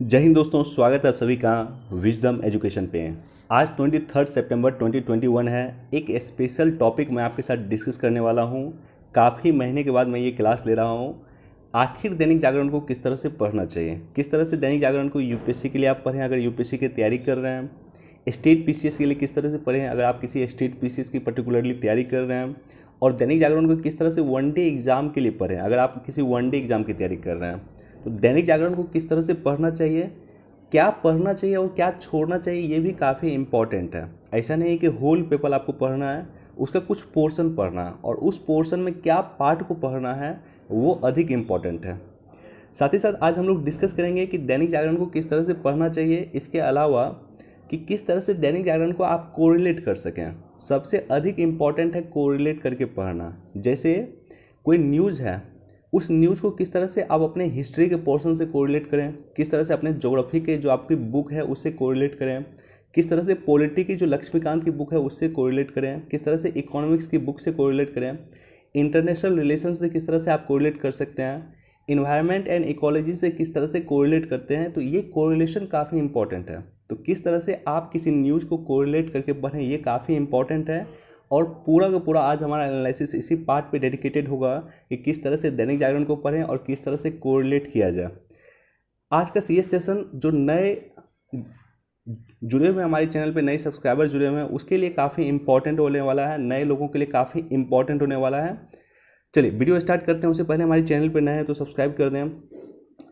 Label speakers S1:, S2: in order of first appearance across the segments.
S1: जय हिंद दोस्तों, स्वागत है आप सभी का विजडम एजुकेशन पे। आज 23 सितंबर 2021 है। एक स्पेशल टॉपिक मैं आपके साथ डिस्कस करने वाला हूँ। काफ़ी महीने के बाद मैं ये क्लास ले रहा हूँ। आखिर दैनिक जागरण को किस तरह से पढ़ना चाहिए, किस तरह से दैनिक जागरण को यूपीएससी के लिए आप पढ़ें अगर यूपीएससी की तैयारी कर रहे हैं, स्टेट पीसीएस के लिए किस तरह से पढ़ें अगर आप किसी स्टेट पीसीएस की पर्टिकुलरली तैयारी कर रहे हैं, और दैनिक जागरण को किस तरह से वनडे एग्ज़ाम के लिए पढ़ें अगर आप किसी वनडे एग्ज़ाम की तैयारी कर रहे हैं। तो दैनिक जागरण को किस तरह से पढ़ना चाहिए, क्या पढ़ना चाहिए और क्या छोड़ना चाहिए, ये भी काफ़ी इम्पॉर्टेंट है। ऐसा नहीं है कि होल पेपर आपको पढ़ना है, उसका कुछ पोर्शन पढ़ना है और उस पोर्शन में क्या पार्ट को पढ़ना है वो अधिक इम्पॉर्टेंट है। साथ ही साथ आज हम लोग डिस्कस करेंगे कि दैनिक जागरण को किस तरह से पढ़ना चाहिए, इसके अलावा कि किस तरह से दैनिक जागरण को आप कोरिलेट कर सकें। सबसे अधिक इम्पॉर्टेंट है कोरिलेट करके पढ़ना। जैसे कोई न्यूज़ है, उस न्यूज़ को किस तरह से आप अपने हिस्ट्री के पोर्शन से कोरिलेट करें, किस तरह से अपने ज्योग्राफी के जो आपकी बुक है उससे कोरिलेट करें, किस तरह से पॉलिटी की जो लक्ष्मीकांत की बुक है उससे कोरिलेट करें, किस तरह से इकोनॉमिक्स की बुक से कोरिलेट करें, इंटरनेशनल रिलेशन से किस तरह से आप कोरिलेट कर सकते हैं, इन्वायरमेंट एंड इकोलॉजी से किस तरह से कोरिलेट करते हैं। तो ये कोरिलेशन काफ़ी इंपॉर्टेंट है। तो किस तरह से आप किसी न्यूज़ को कोरिलेट करके पढ़ें ये काफ़ी इंपॉर्टेंट है। और पूरा का पूरा आज हमारा एनालिसिस इसी पार्ट पे डेडिकेटेड होगा कि किस तरह से दैनिक जागरण को पढ़ें और किस तरह से कोरिलेट किया जाए। आज का ये सेशन जो नए जुड़े हुए हमारे चैनल पे, नए सब्सक्राइबर जुड़े हुए हैं, उसके लिए काफ़ी इंपॉर्टेंट होने वाला है, नए लोगों के लिए काफ़ी इंपॉर्टेंट होने वाला है। चलिए वीडियो स्टार्ट करते हैं। उससे पहले हमारे चैनल पे नए हैं तो सब्सक्राइब कर दें,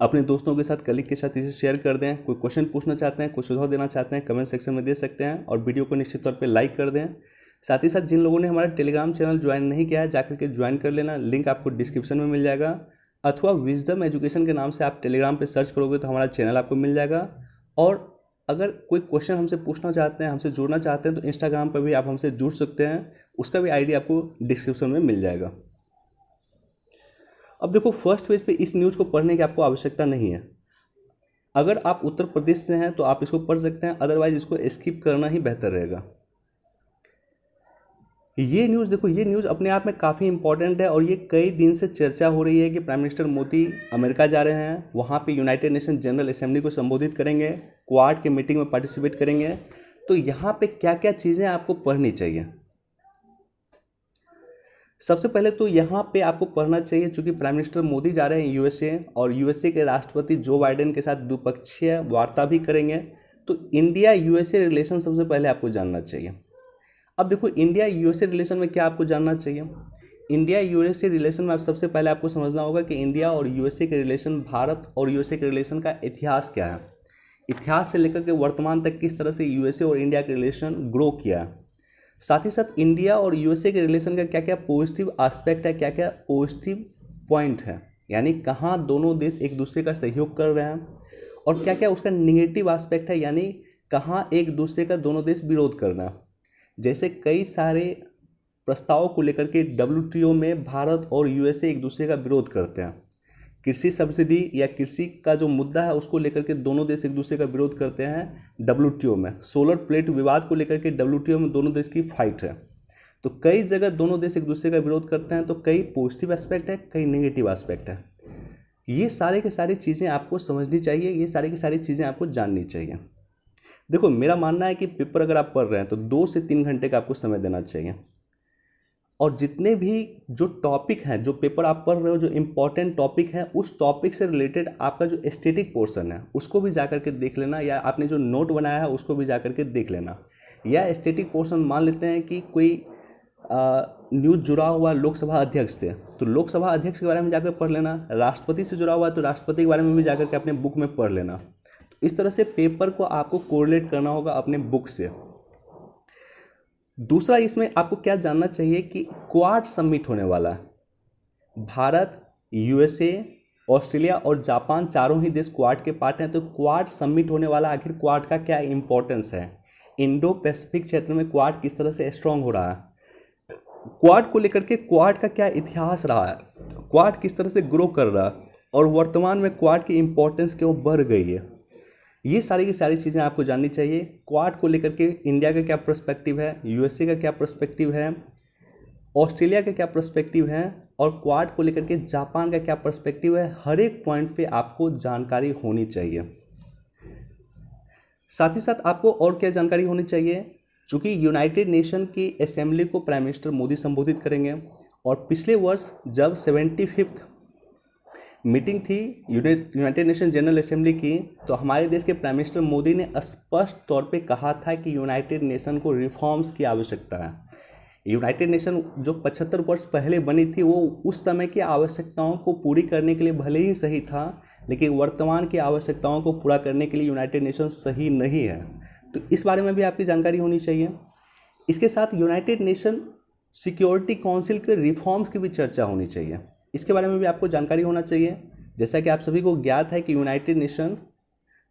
S1: अपने दोस्तों के साथ, कलीग के साथ इसे शेयर कर दें। कोई क्वेश्चन पूछना चाहते हैं, कोई सुझाव देना चाहते हैं, कमेंट सेक्शन में दे सकते हैं और वीडियो को निश्चित तौर पे लाइक कर दें। साथ ही साथ जिन लोगों ने हमारा टेलीग्राम चैनल ज्वाइन नहीं किया है जाकर के ज्वाइन कर लेना, लिंक आपको डिस्क्रिप्शन में मिल जाएगा, अथवा विजडम एजुकेशन के नाम से आप टेलीग्राम पे सर्च करोगे तो हमारा चैनल आपको मिल जाएगा। और अगर कोई क्वेश्चन हमसे पूछना चाहते हैं, हमसे जुड़ना चाहते हैं तो इंस्टाग्राम पर भी आप हमसे जुड़ सकते हैं, उसका भी आईडी आपको डिस्क्रिप्शन में मिल जाएगा। अब देखो, फर्स्ट पेज पे इस न्यूज़ को पढ़ने की आपको आवश्यकता नहीं है। अगर आप उत्तर प्रदेश से हैं तो आप इसको पढ़ सकते हैं, अदरवाइज इसको स्किप करना ही बेहतर रहेगा। ये न्यूज़ देखो, ये न्यूज़ अपने आप में काफ़ी इंपॉर्टेंट है और ये कई दिन से चर्चा हो रही है कि प्राइम मिनिस्टर मोदी अमेरिका जा रहे हैं, वहाँ पे यूनाइटेड नेशन जनरल असेंबली को संबोधित करेंगे, क्वाड के मीटिंग में पार्टिसिपेट करेंगे। तो यहाँ पे क्या क्या चीज़ें आपको पढ़नी चाहिए। सबसे पहले तो यहाँ पे आपको पढ़ना चाहिए, चूंकि प्राइम मिनिस्टर मोदी जा रहे हैं यूएसए और यूएसए के राष्ट्रपति जो बाइडेन के साथ द्विपक्षीय वार्ता भी करेंगे, तो इंडिया यूएसए रिलेशन सबसे पहले आपको जानना चाहिए। अब देखो, इंडिया यूएसए रिलेशन में क्या आपको जानना चाहिए। इंडिया यूएसए रिलेशन में आप सबसे पहले आपको समझना होगा कि इंडिया और यूएसए के रिलेशन, भारत और यूएसए के रिलेशन का इतिहास क्या है, इतिहास से लेकर के वर्तमान तक किस तरह से यूएसए और इंडिया के रिलेशन ग्रो किया है। साथ ही साथ इंडिया और यूएसए के रिलेशन का क्या क्या पॉजिटिव एस्पेक्ट है, क्या क्या पॉजिटिव पॉइंट है, यानी कहाँ दोनों देश एक दूसरे का सहयोग कर रहे हैं, और क्या क्या उसका निगेटिव एस्पेक्ट है, यानी कहाँ एक दूसरे का दोनों देश विरोध कर रहे हैं। जैसे कई सारे प्रस्तावों को लेकर के डब्ल्यूटीओ में भारत और यूएसए एक दूसरे का विरोध करते हैं। कृषि सब्सिडी या कृषि का जो मुद्दा है उसको लेकर के दोनों देश एक दूसरे का विरोध करते हैं डब्ल्यूटीओ में। सोलर प्लेट विवाद को लेकर के डब्ल्यूटीओ में दोनों देश की फाइट है। तो कई जगह दोनों देश एक दूसरे का विरोध करते हैं, तो कई पॉजिटिव एस्पेक्ट है, कई नेगेटिव एस्पेक्ट है। ये सारे के सारी चीज़ें आपको समझनी चाहिए, ये सारी की सारी चीज़ें आपको जाननी चाहिए। देखो, मेरा मानना है कि पेपर अगर आप पढ़ रहे हैं तो 2 से 3 घंटे का आपको समय देना चाहिए, और जितने भी जो टॉपिक हैं, जो पेपर आप पढ़ रहे हो, जो इम्पोर्टेंट टॉपिक है, उस टॉपिक से रिलेटेड आपका जो एस्थेटिक पोर्शन है उसको भी जाकर के देख लेना, या आपने जो नोट बनाया है उसको भी जाकर के देख लेना। या एस्थेटिक पोर्शन मान लेते हैं कि कोई न्यूज़ जुड़ा हुआ लोकसभा अध्यक्ष से, तो लोकसभा अध्यक्ष के बारे में जाकर पढ़ लेना। राष्ट्रपति से जुड़ा हुआ है तो राष्ट्रपति के बारे में भी जाकर के अपने बुक में पढ़ लेना। तो इस तरह से पेपर को आपको कोरिलेट करना होगा अपने बुक से। दूसरा, इसमें आपको क्या जानना चाहिए कि क्वाड समिट होने वाला है। भारत, यूएसए, ऑस्ट्रेलिया और जापान, चारों ही देश क्वाड के पार्ट हैं। तो क्वाड समिट होने वाला, आखिर क्वाड का क्या इंपॉर्टेंस है, इंडो पैसिफिक क्षेत्र में क्वाड किस तरह से स्ट्रांग हो रहा है, क्वाड को लेकर के क्वाड का क्या इतिहास रहा है, क्वाड किस तरह से ग्रो कर रहा है, और वर्तमान में क्वाड की इंपॉर्टेंस क्यों बढ़ गई है। ये सारी की सारी चीज़ें आपको जाननी चाहिए। क्वाड को लेकर के इंडिया का क्या पर्सपेक्टिव है, यूएसए का क्या पर्सपेक्टिव है, ऑस्ट्रेलिया का क्या पर्सपेक्टिव है, और क्वाड को लेकर के जापान का क्या पर्सपेक्टिव है। हर एक पॉइंट पे आपको जानकारी होनी चाहिए। साथ ही साथ आपको और क्या जानकारी होनी चाहिए, चूँकि यूनाइटेड नेशन की असेंबली को प्राइम मिनिस्टर मोदी संबोधित करेंगे, और पिछले वर्ष जब 75th मीटिंग थी यूनाइटेड नेशन जनरल असेंबली की, तो हमारे देश के प्राइम मिनिस्टर मोदी ने स्पष्ट तौर पे कहा था कि यूनाइटेड नेशन को रिफॉर्म्स की आवश्यकता है। यूनाइटेड नेशन जो 75 वर्ष पहले बनी थी, वो उस समय की आवश्यकताओं को पूरी करने के लिए भले ही सही था, लेकिन वर्तमान की आवश्यकताओं को पूरा करने के लिए यूनाइटेड नेशन सही नहीं है। तो इस बारे में भी आपकी जानकारी होनी चाहिए। इसके साथ यूनाइटेड नेशन सिक्योरिटी काउंसिल के रिफॉर्म्स की भी चर्चा होनी चाहिए, इसके बारे में भी आपको जानकारी होना चाहिए। जैसा कि आप सभी को ज्ञात है कि यूनाइटेड नेशन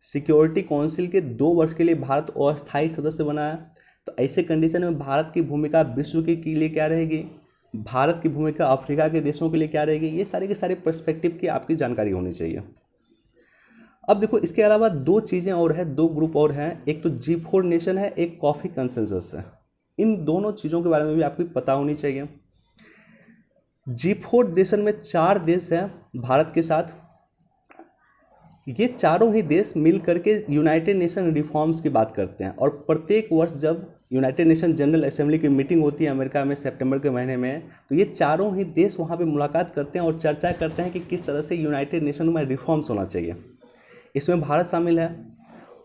S1: सिक्योरिटी काउंसिल के 2 वर्ष के लिए भारत अस्थायी सदस्य बना है। तो ऐसे कंडीशन में भारत की भूमिका विश्व के लिए क्या रहेगी, भारत की भूमिका अफ्रीका के देशों के लिए क्या रहेगी, ये सारे के सारे पर्सपेक्टिव की आपकी जानकारी होनी चाहिए। अब देखो, इसके अलावा 2 चीज़ें और हैं, 2 ग्रुप और हैं, एक तो G4 नेशन है, एक कॉफ़ी कंसेंसस है। इन दोनों चीज़ों के बारे में भी आपको पता होनी चाहिए। G4 नेशन में 4 देश हैं भारत के साथ। ये चारों ही देश मिल करके यूनाइटेड नेशन रिफॉर्म्स की बात करते हैं, और प्रत्येक वर्ष जब यूनाइटेड नेशन जनरल असेंबली की मीटिंग होती है अमेरिका में सितंबर के महीने में, तो ये चारों ही देश वहाँ पे मुलाकात करते हैं और चर्चा करते हैं कि किस तरह से यूनाइटेड नेशन में रिफॉर्म्स होना चाहिए। इसमें भारत शामिल है।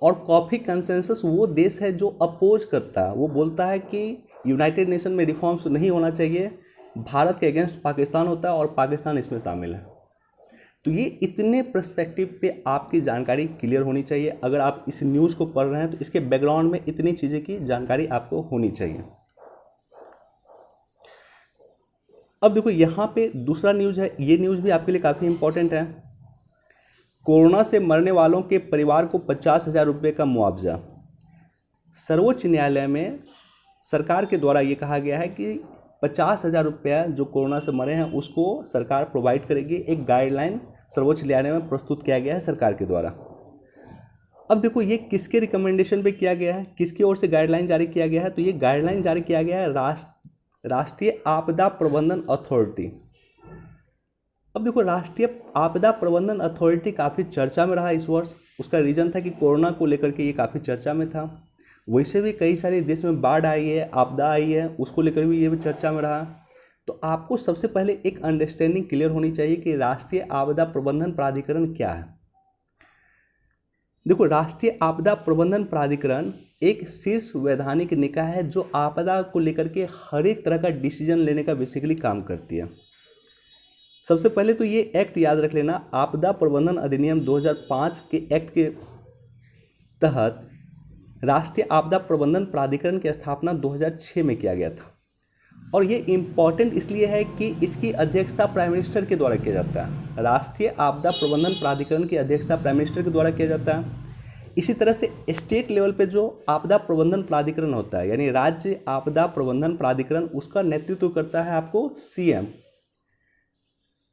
S1: और कॉफ़ी कंसेंसस वो देश है जो अपोज करता है, वो बोलता है कि यूनाइटेड नेशन में रिफॉर्म्स नहीं होना चाहिए, भारत के अगेंस्ट पाकिस्तान होता है और पाकिस्तान इसमें शामिल है। तो ये इतने पर्सपेक्टिव पे आपकी जानकारी क्लियर होनी चाहिए। अगर आप इस न्यूज़ को पढ़ रहे हैं तो इसके बैकग्राउंड में इतनी चीज़ें की जानकारी आपको होनी चाहिए। अब देखो, यहाँ पे दूसरा न्यूज़ है, ये न्यूज़ भी आपके लिए काफ़ी इंपॉर्टेंट है। कोरोना से मरने वालों के परिवार को 50,000 रुपये का मुआवजा। सर्वोच्च न्यायालय में सरकार के द्वारा ये कहा गया है कि 50,000 रुपया जो कोरोना से मरे हैं उसको सरकार प्रोवाइड करेगी। एक गाइडलाइन सर्वोच्च न्यायालय में प्रस्तुत किया गया है सरकार के द्वारा। अब देखो, ये किसके रिकमेंडेशन पे किया गया है, किसकी ओर से गाइडलाइन जारी किया गया है, तो ये गाइडलाइन जारी किया गया है राष्ट्रीय आपदा प्रबंधन अथॉरिटी। अब देखो, राष्ट्रीय आपदा प्रबंधन अथॉरिटी काफ़ी चर्चा में रहा इस वर्ष। उसका रीज़न था कि कोरोना को लेकर के ये काफ़ी चर्चा में था। वैसे भी कई सारे देश में बाढ़ आई है, आपदा आई है, उसको लेकर भी ये भी चर्चा में रहा। तो आपको सबसे पहले एक अंडरस्टैंडिंग क्लियर होनी चाहिए कि राष्ट्रीय आपदा प्रबंधन प्राधिकरण क्या है। देखो, राष्ट्रीय आपदा प्रबंधन प्राधिकरण एक शीर्ष वैधानिक निकाय है जो आपदा को लेकर के हर एक तरह का डिसीजन लेने का बेसिकली काम करती है। सबसे पहले तो ये एक्ट याद रख लेना, आपदा प्रबंधन अधिनियम 2005 के एक्ट के तहत राष्ट्रीय आपदा प्रबंधन प्राधिकरण की स्थापना 2006 में किया गया था। और ये इम्पॉर्टेंट इसलिए है कि इसकी अध्यक्षता प्राइम मिनिस्टर के द्वारा किया जाता है। राष्ट्रीय आपदा प्रबंधन प्राधिकरण की अध्यक्षता प्राइम मिनिस्टर के द्वारा किया जाता है। इसी तरह से स्टेट लेवल पे जो आपदा प्रबंधन प्राधिकरण होता है, यानी राज्य आपदा प्रबंधन प्राधिकरण, उसका नेतृत्व करता है आपको सीएम।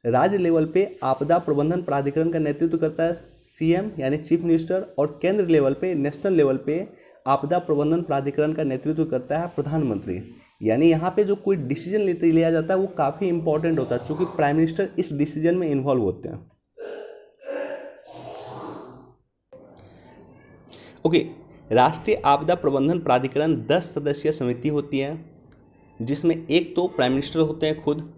S1: राज्य लेवल पे आपदा प्रबंधन प्राधिकरण का नेतृत्व करता है सीएम यानी चीफ मिनिस्टर, और केंद्र लेवल पे, नेशनल लेवल पे आपदा प्रबंधन प्राधिकरण का नेतृत्व करता है प्रधानमंत्री। यानी यहाँ पे जो कोई डिसीजन लिया जाता है वो काफ़ी इंपॉर्टेंट होता है, क्योंकि प्राइम मिनिस्टर इस डिसीजन में इन्वॉल्व होते हैं। ओके, राष्ट्रीय आपदा प्रबंधन प्राधिकरण 10 सदस्यीय समिति होती है, जिसमें एक तो प्राइम मिनिस्टर होते हैं खुद,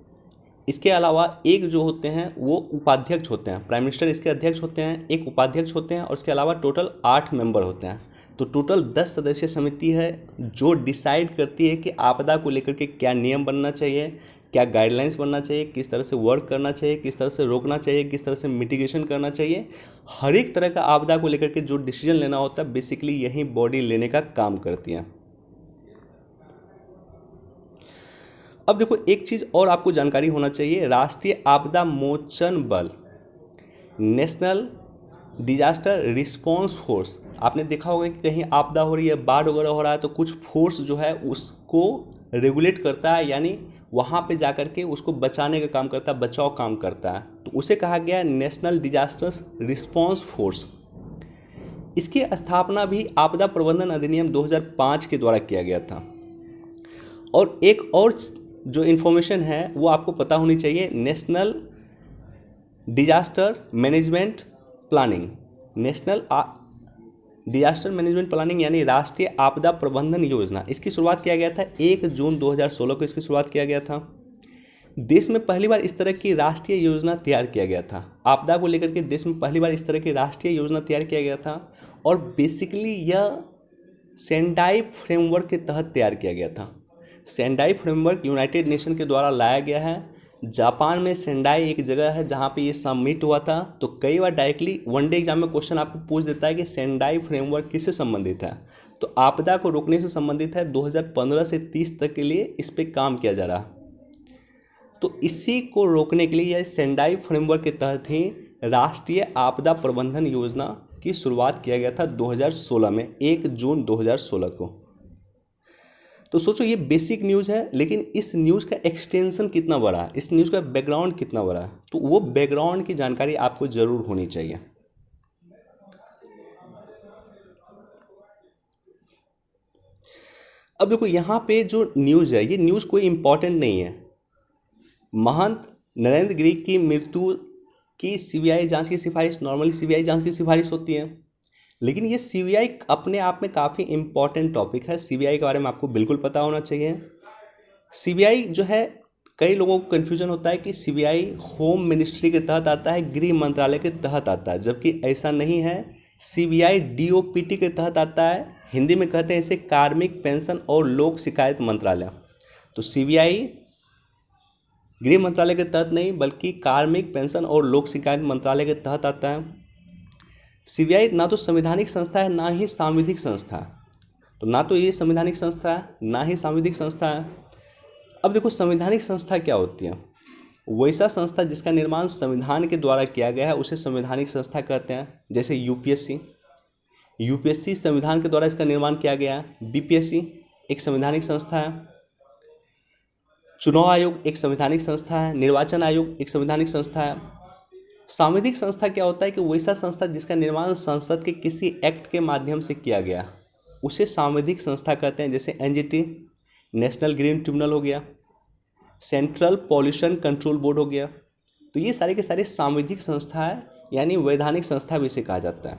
S1: इसके अलावा एक जो होते हैं वो उपाध्यक्ष होते हैं। प्राइम मिनिस्टर इसके अध्यक्ष होते हैं, एक उपाध्यक्ष होते हैं, और इसके अलावा टोटल 8 मेंबर होते हैं। तो टोटल 10 सदस्यीय समिति है जो डिसाइड करती है कि आपदा को लेकर के क्या नियम बनना चाहिए, क्या गाइडलाइंस बनना चाहिए, किस तरह से वर्क करना चाहिए, किस तरह से रोकना चाहिए, किस तरह से मिटिगेशन करना चाहिए। हर एक तरह का आपदा को लेकर के जो डिसीजन लेना होता है बेसिकली यही बॉडी लेने का काम करती हैं। अब देखो, एक चीज़ और आपको जानकारी होना चाहिए, राष्ट्रीय आपदा मोचन बल, नेशनल डिजास्टर रिस्पॉन्स फोर्स। आपने देखा होगा कि कहीं आपदा हो रही है, बाढ़ वगैरह हो रहा है, तो कुछ फोर्स जो है उसको रेगुलेट करता है, यानी वहाँ पे जाकर के उसको बचाने का काम करता है, बचाव काम करता है। तो उसे कहा गया है नेशनल डिजास्टर्स रिस्पॉन्स फोर्स। इसकी स्थापना भी आपदा प्रबंधन अधिनियम 2005 के द्वारा किया गया था। और एक और जो इन्फॉर्मेशन है वो आपको पता होनी चाहिए, national disaster management planning. Disaster management planning यानी राष्ट्रीय आपदा प्रबंधन योजना, इसकी शुरुआत किया गया था 1 जून 2016 को इसकी शुरुआत किया गया था। देश में पहली बार इस तरह की राष्ट्रीय योजना तैयार किया गया था। आपदा को लेकर के देश में पहली बार इस तरह की राष्ट्रीय योजना तैयार किया गया था और बेसिकली यह सेंडाई फ्रेमवर्क के तहत तैयार किया गया था। सेंडाई फ्रेमवर्क यूनाइटेड नेशन के द्वारा लाया गया है। जापान में सेंडाई एक जगह है जहाँ पे ये समिट हुआ था। तो कई बार डायरेक्टली वनडे एग्जाम में क्वेश्चन आपको पूछ देता है कि सेंडाई फ्रेमवर्क किससे संबंधित है, तो आपदा को रोकने से संबंधित है। 2015 से 30 तक के लिए इस पर काम किया जा रहा। तो इसी को रोकने के लिए यह सेंडाई फ्रेमवर्क के तहत ही राष्ट्रीय आपदा प्रबंधन योजना की शुरुआत किया गया था 2016 में, 1 जून 2016 को। तो सोचो ये बेसिक न्यूज़ है, लेकिन इस न्यूज़ का एक्सटेंशन कितना बड़ा है, इस न्यूज़ का बैकग्राउंड कितना बड़ा है, तो वो बैकग्राउंड की जानकारी आपको ज़रूर होनी चाहिए। अब देखो यहाँ पे जो न्यूज़ है, ये न्यूज़ कोई इंपॉर्टेंट नहीं है। महंत नरेंद्र गिरि की मृत्यु की सीबीआई जांच की सिफारिश, नॉर्मली सीबीआई जांच की सिफारिश होती है, लेकिन ये सीबीआई अपने आप में काफ़ी इंपॉर्टेंट टॉपिक है। सीबीआई के बारे में आपको बिल्कुल पता होना चाहिए। सीबीआई जो है, कई लोगों को कन्फ्यूजन होता है कि सीबीआई होम मिनिस्ट्री के तहत आता है, गृह मंत्रालय के तहत आता है, जबकि ऐसा नहीं है। सीबीआई डीओपीटी के तहत आता है। हिंदी में कहते हैं इसे कार्मिक पेंशन और लोक शिकायत मंत्रालय। तो सीबीआई गृह मंत्रालय के तहत नहीं, बल्कि कार्मिक पेंशन और लोक शिकायत मंत्रालय के तहत आता है। सीबीआई ना तो संवैधानिक संस्था है, ना ही सांविधिक संस्था है। तो ना तो ये संवैधानिक संस्था है, ना ही सांविधिक संस्था है। अब देखो संवैधानिक संस्था क्या होती है। वैसा संस्था जिसका निर्माण संविधान के द्वारा किया गया है उसे संवैधानिक संस्था कहते हैं। जैसे यूपीएससी संविधान के द्वारा इसका निर्माण किया गया है। बीपीएससी एक संवैधानिक संस्था है। चुनाव आयोग एक संवैधानिक संस्था है। निर्वाचन आयोग एक संवैधानिक संस्था है। सांविधिक संस्था क्या होता है कि वैसा संस्था जिसका निर्माण संसद के किसी एक्ट के माध्यम से किया गया, उसे सांविधिक संस्था कहते हैं। जैसे एनजीटी, नेशनल ग्रीन ट्रिब्यूनल हो गया, सेंट्रल पॉल्यूशन कंट्रोल बोर्ड हो गया। तो ये सारे के सारे सांविधिक संस्था है, यानी वैधानिक संस्था भी इसे कहा जाता है।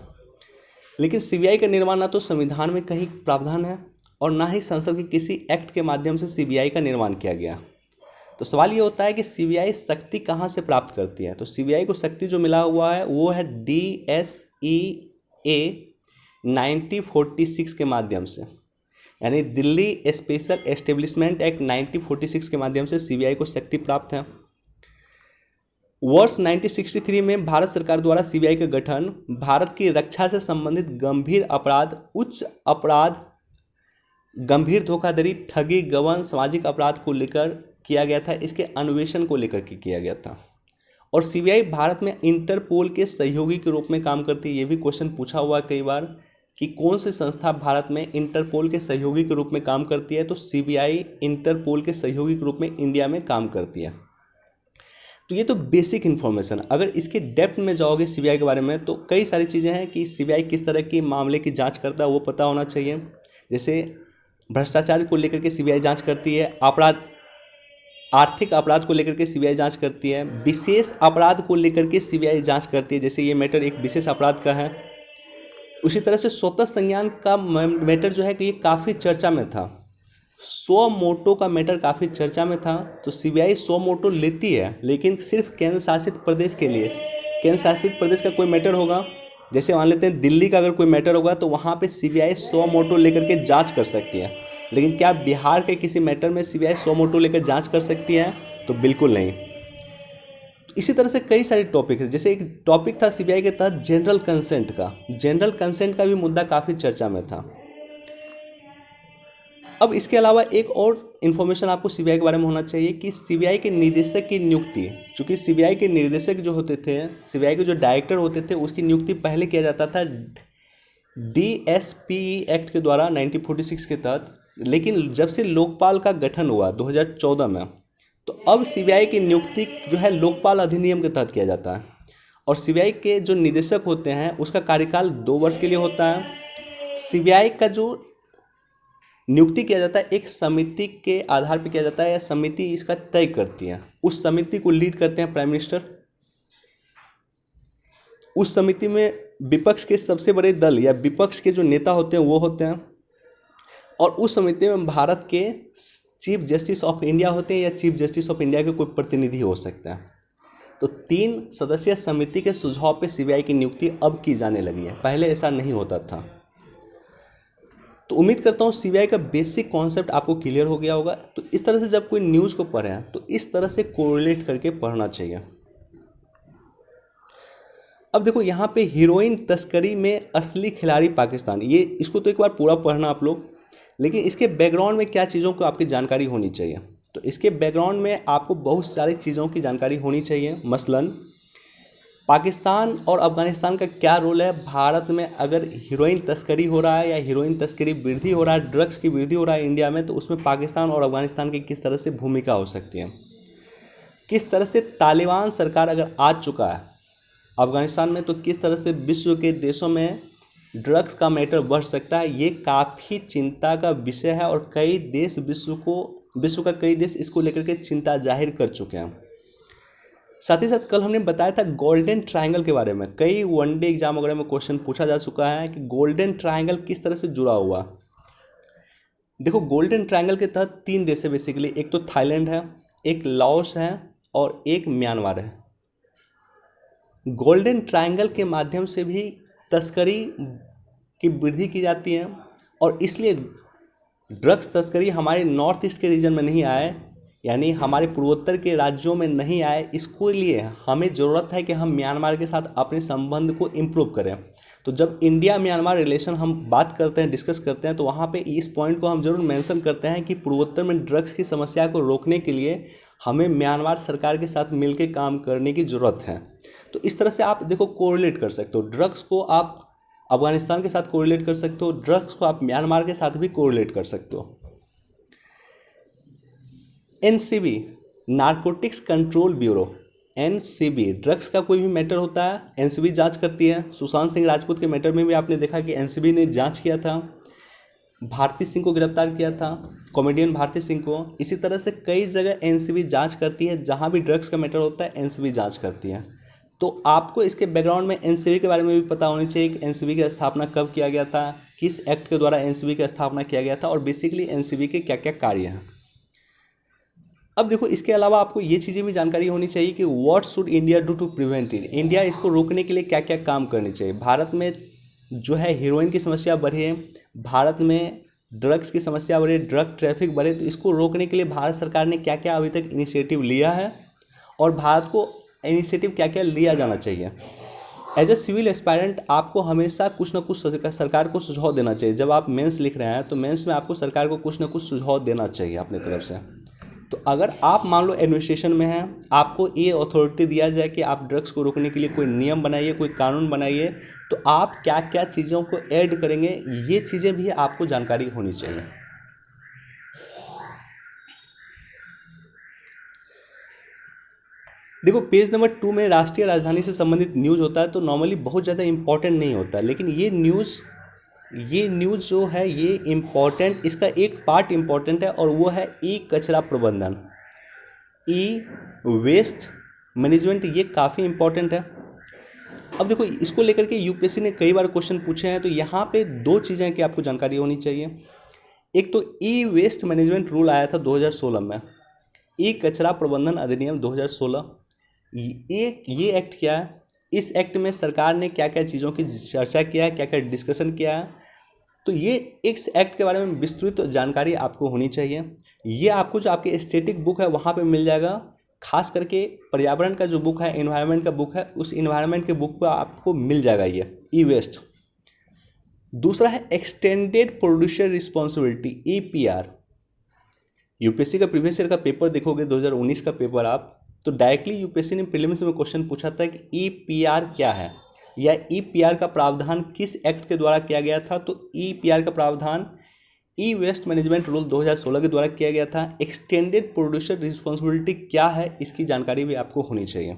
S1: लेकिन सीबीआई का निर्माण ना तो संविधान में कहीं प्रावधान है और ना ही संसद के किसी एक्ट के माध्यम से सीबीआई का निर्माण किया गया। तो सवाल ये होता है कि सीबीआई शक्ति कहाँ से प्राप्त करती है। तो सीबीआई को शक्ति जो मिला हुआ है वो है DSEA 1946 के माध्यम से, यानी दिल्ली स्पेशल एस्टेब्लिशमेंट एक्ट 1946 के माध्यम से सीबीआई को शक्ति प्राप्त है। वर्ष 1963 में भारत सरकार द्वारा सीबीआई का गठन भारत की रक्षा से संबंधित गंभीर अपराध, उच्च अपराध, गंभीर धोखाधड़ी, ठगी, गबन, सामाजिक अपराध को लेकर किया गया था। इसके अन्वेषण को लेकर के किया गया था। और सीबीआई भारत में इंटरपोल के सहयोगी के रूप में काम करती है। ये भी क्वेश्चन पूछा हुआ है कई बार कि कौन सी संस्था भारत में इंटरपोल के सहयोगी के रूप में काम करती है। तो सीबीआई इंटरपोल के सहयोगी के रूप में इंडिया में काम करती है। तो ये तो बेसिक इन्फॉर्मेशन। अगर इसके डेप्थ में जाओगे सीबीआई के बारे में तो कई सारी चीज़ें हैं कि सीबीआई किस तरह की मामले की जांच करता है वो पता होना चाहिए। जैसे भ्रष्टाचार को लेकर के सीबीआई जांच करती है, आर्थिक अपराध को लेकर के सीबीआई जांच करती है, विशेष अपराध को लेकर के सीबीआई जांच करती है। जैसे ये मैटर एक विशेष अपराध का है। उसी तरह से स्वतः संज्ञान का मैटर जो है कि ये काफ़ी चर्चा में था। सो मोटो का मैटर काफ़ी चर्चा में था। तो सीबीआई सो मोटो लेती है, लेकिन सिर्फ केंद्र शासित प्रदेश के लिए। केंद्र शासित प्रदेश का कोई मैटर होगा, जैसे मान लेते हैं दिल्ली का अगर कोई मैटर होगा तो वहाँ पे सीबीआई सो मोटो लेकर के जांच कर सकती है। लेकिन क्या बिहार के किसी मैटर में सीबीआई सो मोटो लेकर जांच कर सकती है? तो बिल्कुल नहीं। तो इसी तरह से कई सारे टॉपिक है। जैसे एक टॉपिक था सीबीआई के तहत जनरल कंसेंट का। जनरल कंसेंट का भी मुद्दा काफ़ी चर्चा में था। अब इसके अलावा एक और इन्फॉर्मेशन आपको सीबीआई के बारे में होना चाहिए कि सीबीआई के निदेशक की नियुक्ति, चूँकि सीबीआई के निर्देशक जो होते थे, सीबीआई के जो डायरेक्टर होते थे, उसकी नियुक्ति पहले किया जाता था DSPE एक्ट के द्वारा 1946 के तहत। लेकिन जब से लोकपाल का गठन हुआ 2014 में, तो अब सीबीआई की नियुक्ति जो है लोकपाल अधिनियम के तहत किया जाता है। और सीबीआई के जो निदेशक होते हैं उसका कार्यकाल 2 वर्ष के लिए होता है। सीबीआई का जो नियुक्ति किया जाता है एक समिति के आधार पर किया जाता है, या समिति इसका तय करती है। उस समिति को लीड करते हैं प्राइम मिनिस्टर। उस समिति में विपक्ष के सबसे बड़े दल या विपक्ष के जो नेता होते हैं वो होते हैं, और उस समिति में भारत के चीफ जस्टिस ऑफ इंडिया होते हैं या चीफ जस्टिस ऑफ इंडिया के कोई प्रतिनिधि हो सकता है। तो 3 सदस्यीय समिति के सुझाव पे सीबीआई की नियुक्ति अब की जाने लगी है, पहले ऐसा नहीं होता था। तो उम्मीद करता हूँ सीबीआई का बेसिक कॉन्सेप्ट आपको क्लियर हो गया होगा। तो इस तरह से जब कोई न्यूज़ को पढ़े तो इस तरह से कोरिलेट करके पढ़ना चाहिए। अब देखो यहाँ पे हीरोइन तस्करी में असली खिलाड़ी पाकिस्तान, ये इसको तो एक बार पूरा पढ़ना आप लोग, लेकिन इसके बैकग्राउंड में क्या चीज़ों को आपकी जानकारी होनी चाहिए। तो इसके बैकग्राउंड में आपको बहुत सारी चीज़ों की जानकारी होनी चाहिए। मसलन पाकिस्तान और अफ़गानिस्तान का क्या रोल है भारत में, अगर हीरोइन तस्करी हो रहा है या हीरोइन तस्करी वृद्धि हो रहा है, ड्रग्स की वृद्धि हो रहा है इंडिया में, तो उसमें पाकिस्तान और अफ़गानिस्तान की किस तरह से भूमिका हो सकती है। किस तरह से तालिबान सरकार अगर आ चुका है अफ़गानिस्तान में, तो किस तरह से विश्व के देशों में ड्रग्स का मैटर बढ़ सकता है। ये काफ़ी चिंता का विषय है और कई देश विश्व का कई देश इसको लेकर के चिंता जाहिर कर चुके हैं। साथ ही साथ कल हमने बताया था गोल्डन ट्रायंगल के बारे में, कई वनडे एग्जाम वगैरह में क्वेश्चन पूछा जा चुका है कि गोल्डन ट्रायंगल किस तरह से जुड़ा हुआ। देखो गोल्डन ट्रायंगल के तहत 3 देश है बेसिकली, एक तो थाईलैंड है, एक लाओस है और एक म्यांमार है। गोल्डन ट्रायंगल के माध्यम से भी तस्करी की वृद्धि की जाती है और इसलिए ड्रग्स तस्करी हमारे नॉर्थ ईस्ट के रीजन में नहीं आए, यानी हमारे पूर्वोत्तर के राज्यों में नहीं आए। इसके लिए हमें ज़रूरत है कि हम म्यांमार के साथ अपने संबंध को इम्प्रूव करें। तो जब इंडिया म्यांमार रिलेशन हम बात करते हैं, डिस्कस करते हैं, तो वहाँ पे इस पॉइंट को हम जरूर मेंशन करते हैं कि पूर्वोत्तर में ड्रग्स की समस्या को रोकने के लिए हमें म्यांमार सरकार के साथ मिलकर काम करने की ज़रूरत है। तो इस तरह से आप देखो कोरिलेट कर सकते हो, ड्रग्स को आप अफगानिस्तान के साथ कोरिलेट कर सकते हो, ड्रग्स को आप म्यांमार के साथ भी कोरिलेट कर सकते हो। NCB narcotics control bureau, NCB drugs का कोई भी मैटर होता है एनसीबी जांच करती है। सुशांत सिंह राजपूत के मैटर में भी आपने देखा कि एनसीबी ने जांच किया था, भारती सिंह को गिरफ्तार किया था, कॉमेडियन भारती सिंह को। इसी तरह से कई जगह एनसीबी जांच करती है, जहां भी ड्रग्स का मैटर होता है एनसीबी जांच करती है। तो आपको इसके बैकग्राउंड में एनसीबी के बारे में भी पता होनी चाहिए कि एनसीबी की स्थापना कब किया गया था, किस एक्ट के द्वारा एनसीबी की स्थापना किया गया था और बेसिकली एनसीबी के क्या क्या कार्य हैं। अब देखो इसके अलावा आपको ये चीज़ें भी जानकारी होनी चाहिए कि what should India do to prevent it, India इसको रोकने के लिए क्या क्या काम करनी चाहिए। भारत में जो है हीरोइन की समस्या बढ़ी है, भारत में ड्रग्स की समस्या बढ़ी, ड्रग ट्रैफिक बढ़े, तो इसको रोकने के लिए भारत सरकार ने क्या क्या अभी तक इनिशिएटिव लिया है और भारत को इनिशिएटिव क्या क्या लिया जाना चाहिए। एज ए सिविल एस्पायरेंट आपको हमेशा कुछ ना कुछ सरकार को सुझाव देना चाहिए। जब आप मेंस लिख रहे हैं तो मेंस में आपको सरकार को कुछ ना कुछ सुझाव देना चाहिए अपनी तरफ से। तो अगर आप मान लो एडमिनिस्ट्रेशन में हैं, आपको ये अथॉरिटी दिया जाए कि आप ड्रग्स को रोकने के लिए कोई नियम बनाइए, कोई कानून बनाइए, तो आप क्या क्या चीज़ों को ऐड करेंगे, ये चीज़ें भी आपको जानकारी होनी चाहिए। देखो पेज नंबर 2 में राष्ट्रीय राजधानी से संबंधित न्यूज़ होता है, तो नॉर्मली बहुत ज़्यादा इंपॉर्टेंट नहीं होता है, लेकिन ये न्यूज़ जो है ये इम्पॉर्टेंट, इसका एक पार्ट इम्पॉर्टेंट है और वो है ई कचरा प्रबंधन, ई वेस्ट मैनेजमेंट, ये काफ़ी इम्पॉर्टेंट है। अब देखो इसको लेकर के यूपीएससी ने कई बार क्वेश्चन पूछे हैं, तो यहाँ पे 2 चीज़ें हैं कि आपको जानकारी होनी चाहिए। एक तो ई वेस्ट मैनेजमेंट रूल आया था 2016 में, ई कचरा प्रबंधन अधिनियम 2016। ये एक्ट क्या है, इस एक्ट में सरकार ने क्या क्या चीज़ों की चर्चा किया है, क्या क्या डिस्कशन किया है, तो ये इस एक्ट के बारे में विस्तृत जानकारी आपको होनी चाहिए। ये आपको जो आपके स्टैटिक बुक है वहाँ पे मिल जाएगा, खास करके पर्यावरण का जो बुक है, एनवायरनमेंट का बुक है, उस एनवायरनमेंट के बुक पर आपको मिल जाएगा ये ई वेस्ट। दूसरा है extended producer responsibility, EPR। UPSC का प्रीवियस ईयर का पेपर देखोगे 2019 का पेपर आप, तो डायरेक्टली यूपीएससी ने प्रीलिम्स में क्वेश्चन पूछा था कि EPR क्या है या EPR का प्रावधान किस एक्ट के द्वारा किया गया था। तो EPR का प्रावधान ई वेस्ट मैनेजमेंट रूल 2016 के द्वारा किया गया था। एक्सटेंडेड प्रोड्यूसर रिस्पॉन्सिबिलिटी क्या है, इसकी जानकारी भी आपको होनी चाहिए।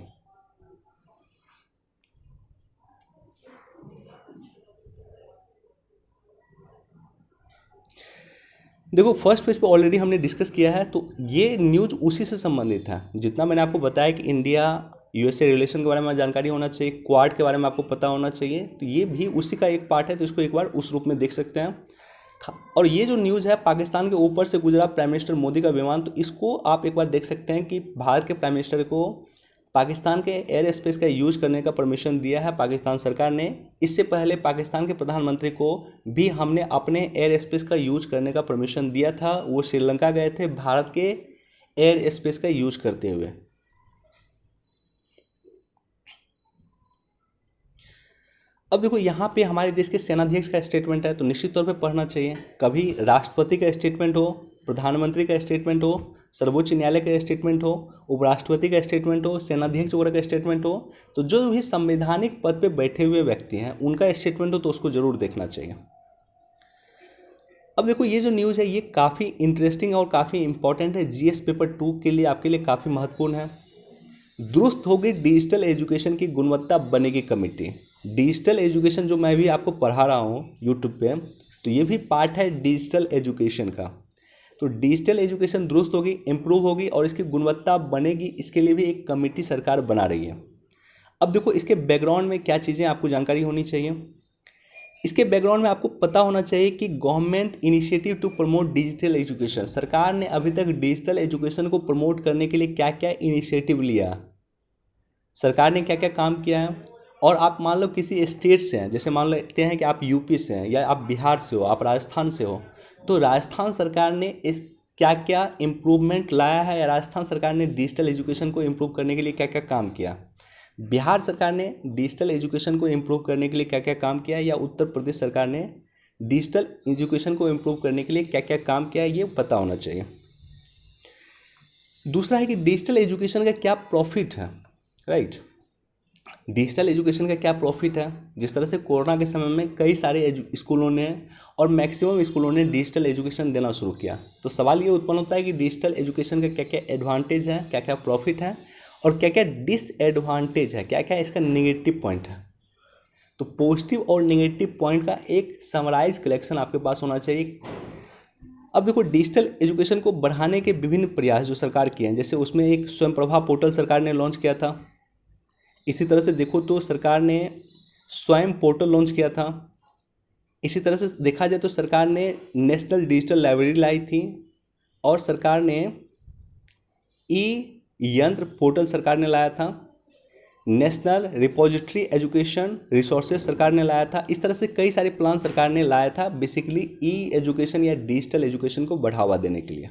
S1: देखो फर्स्ट पेज पे ऑलरेडी हमने डिस्कस किया है, तो ये न्यूज़ उसी से संबंधित है। जितना मैंने आपको बताया कि इंडिया यूएसए रिलेशन के बारे में जानकारी होना चाहिए, क्वाड के बारे में आपको पता होना चाहिए। तो ये भी उसी का एक पार्ट है, तो इसको एक बार उस रूप में देख सकते हैं। और ये जो न्यूज़ है, पाकिस्तान के ऊपर से गुजरा प्राइम मिनिस्टर मोदी का विमान, तो इसको आप एक बार देख सकते हैं कि भारत के प्राइम मिनिस्टर को पाकिस्तान के एयर स्पेस का यूज करने का परमिशन दिया है पाकिस्तान सरकार ने। इससे पहले पाकिस्तान के प्रधानमंत्री को भी हमने अपने एयर स्पेस का यूज करने का परमिशन दिया था। वो श्रीलंका गए थे भारत के एयर स्पेस का यूज करते हुए। अब देखो यहाँ पे हमारे देश के सेनाध्यक्ष का स्टेटमेंट है, तो निश्चित तौर पे पढ़ना चाहिए। कभी राष्ट्रपति का स्टेटमेंट हो, प्रधानमंत्री का स्टेटमेंट हो, सर्वोच्च न्यायालय का स्टेटमेंट हो, उपराष्ट्रपति का स्टेटमेंट हो, सेनाध्यक्ष वगैरह का स्टेटमेंट हो, तो जो भी संवैधानिक पद पे बैठे हुए व्यक्ति हैं उनका स्टेटमेंट हो तो उसको जरूर देखना चाहिए। अब देखो ये जो न्यूज़ है ये काफ़ी इंटरेस्टिंग और काफ़ी इंपॉर्टेंट है, जीएस पेपर 2 के लिए आपके लिए काफ़ी महत्वपूर्ण है। दुरुस्त होगी डिजिटल एजुकेशन की गुणवत्ता, बनेगी कमेटी। डिजिटल एजुकेशन जो मैं भी आपको पढ़ा रहा हूँ यूट्यूब पे, तो ये भी पार्ट है डिजिटल एजुकेशन का। तो डिजिटल एजुकेशन दुरुस्त होगी, इम्प्रूव होगी और इसकी गुणवत्ता बनेगी, इसके लिए भी एक कमेटी सरकार बना रही है। अब देखो इसके बैकग्राउंड में क्या चीज़ें आपको जानकारी होनी चाहिए। इसके बैकग्राउंड में आपको पता होना चाहिए कि government initiative to promote digital education, सरकार ने अभी तक डिजिटल एजुकेशन को प्रमोट करने के लिए क्या क्या इनिशिएटिव लिया, सरकार ने क्या क्या काम किया है। और आप मान लो किसी स्टेट से हैं, जैसे मान लेते हैं कि आप यूपी से हैं या आप बिहार से हो, आप राजस्थान से हो, तो राजस्थान सरकार ने इस क्या क्या इम्प्रूवमेंट लाया है, या राजस्थान सरकार ने डिजिटल एजुकेशन को इम्प्रूव करने के लिए क्या क्या काम किया, बिहार सरकार ने डिजिटल एजुकेशन को इम्प्रूव करने के लिए क्या क्या काम किया, या उत्तर प्रदेश सरकार ने डिजिटल एजुकेशन को इम्प्रूव करने के लिए क्या क्या काम किया, ये पता होना चाहिए। दूसरा है कि डिजिटल एजुकेशन का क्या प्रॉफिट है, राइट। डिजिटल एजुकेशन का क्या प्रॉफिट है। जिस तरह से कोरोना के समय में कई सारे स्कूलों ने और मैक्सिमम स्कूलों ने डिजिटल एजुकेशन देना शुरू किया, तो सवाल ये उत्पन्न होता है कि डिजिटल एजुकेशन का क्या क्या एडवांटेज है, क्या क्या प्रॉफिट है और क्या क्या डिसएडवांटेज है, क्या क्या इसका नेगेटिव पॉइंट है। तो पॉजिटिव और नेगेटिव पॉइंट का एक समराइज कलेक्शन आपके पास होना चाहिए। अब देखो डिजिटल एजुकेशन को बढ़ाने के विभिन्न प्रयास जो सरकार किए हैं, जैसे उसमें एक स्वयं प्रभा पोर्टल सरकार ने लॉन्च किया था। इसी तरह से देखो तो सरकार ने स्वयं पोर्टल लॉन्च किया था। इसी तरह से देखा जाए तो सरकार ने नेशनल डिजिटल लाइब्रेरी लाई थी, और सरकार ने ई यंत्र पोर्टल सरकार ने लाया था। नेशनल रिपोजिटरी एजुकेशन रिसोर्सेज सरकार ने लाया था। इस तरह से कई सारे प्लान सरकार ने लाया था बेसिकली ई एजुकेशन या डिजिटल एजुकेशन को बढ़ावा देने के लिए।